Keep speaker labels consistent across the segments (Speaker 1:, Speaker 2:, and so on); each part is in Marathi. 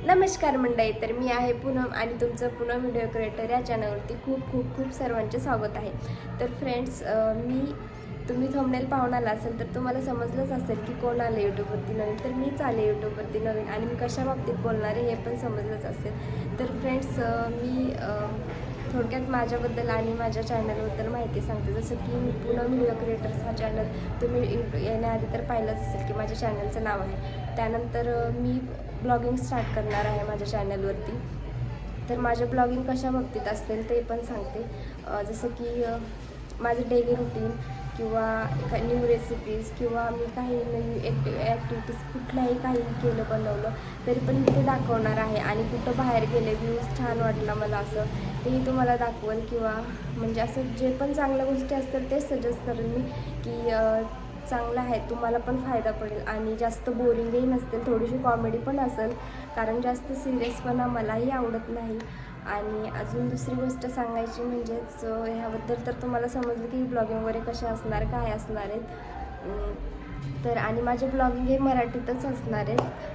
Speaker 1: नमस्कार मंडळी, तर मी आहे पूनम आणि तुमचं पूनम व्हिडिओ क्रिएटर या चॅनलवरती खूप खूप खूप सर्वांचे स्वागत आहे. तर फ्रेंड्स, तुम्ही थंबनेल पाहून आला असेल तर तुम्हाला समजलंच असेल की कोण आलं यूट्यूबवरती नवीन. तर मीच आले यूट्यूबवरती नवीन आणि मी कशा बाबतीत बोलणार आहे हे पण समजलंच असेल. तर फ्रेंड्स, मी थोडक्यात माझ्याबद्दल आणि माझ्या चॅनलबद्दल माहिती सांगते. जसं की मी पूनम व्हिडिओ क्रिएटर्स हा चॅनल तुम्ही येण्याआधी तर पाहिलंच असेल की माझ्या चॅनलचं नाव आहे. त्यानंतर मी ब्लॉगिंग स्टार्ट करणार आहे माझ्या चॅनलवरती. तर माझे ब्लॉगिंग कशा बाबतीत असतील ते पण सांगते. जसं की माझं डेली रुटीन किंवा न्यू रेसिपीज किंवा मी काही नवीन ॲक्टिव्हिटीज कुठल्याही काही केलं बनवलं तरी पण मी ते दाखवणार आहे. आणि कुठं बाहेर गेले, व्ह्यूज छान वाटला मला असं तेही तुम्हाला दाखवेल. किंवा म्हणजे असं जे पण चांगल्या गोष्टी असतील तेच सजेस्ट करेन मी की चांगलं आहे, तुम्हाला पण फायदा पडेल आणि जास्त बोरिंगही नसतील, थोडीशी कॉमेडी पण असेल, कारण जास्त सिरियसपणा मलाही आवडत नाही. आणि अजून दुसरी गोष्ट सांगायची म्हणजेच ह्याबद्दल तर तुम्हाला समजलं की ब्लॉगिंग वगैरे कसे असणार, काय असणार आहेत. तर आणि माझे ब्लॉगिंग हे मराठीतच असणार आहेत.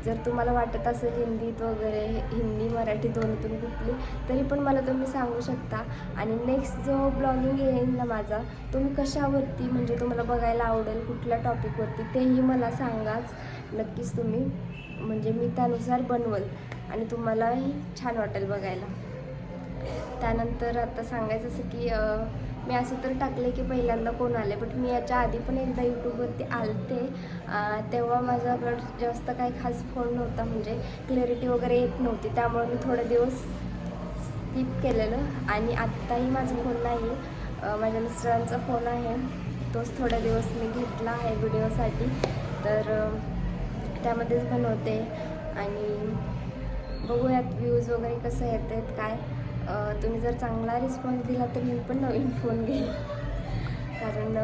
Speaker 1: जर तुम्हाला वाटत असेल हिंदीत वगैरे, हिंदी मराठी दोन्हीतून कुठली तरी पण मला तुम्ही सांगू शकता. आणि नेक्स्ट जो ब्लॉगिंग येईल ना माझा, तुम्ही कशावरती म्हणजे तुम्हाला बघायला आवडेल, कुठल्या टॉपिकवरती तेही मला सांगाच नक्कीच तुम्ही, म्हणजे मी त्यानुसार बनवल आणि तुम्हालाही छान वाटेल बघायला. त्यानंतर आता सांगायचं असं की मी असं तर टाकले की पहिल्यांदा कोण आले, बट मी याच्या आधी पण एकदा यूट्यूबवरती आलते. तेव्हा माझ्याकडं जास्त काही खास फोन नव्हता, म्हणजे क्लॅरिटी वगैरे येत नव्हती, त्यामुळे मी थोडे दिवस स्किप केलेलं. आणि आत्ताही माझा फोन नाही, माझ्या मिस्टरांचा फोन आहे, तोच थोडे दिवस मी घेतला आहे व्हिडिओसाठी. तर त्यामध्येच बनवते आणि बघूयात व्ह्यूज वगैरे कसं येत आहेत काय. तुम्ही जर चांगला रिस्पॉन्स दिला तर मी पण नवीन फोन घेईन, कारण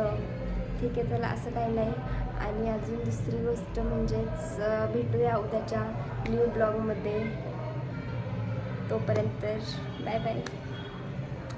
Speaker 1: ठीक आहे चला असं काही नाही. आणि अजून दुसरी गोष्ट म्हणजेच भेटूया उद्याच्या न्यू ब्लॉगमध्ये. तोपर्यंत बाय बाय.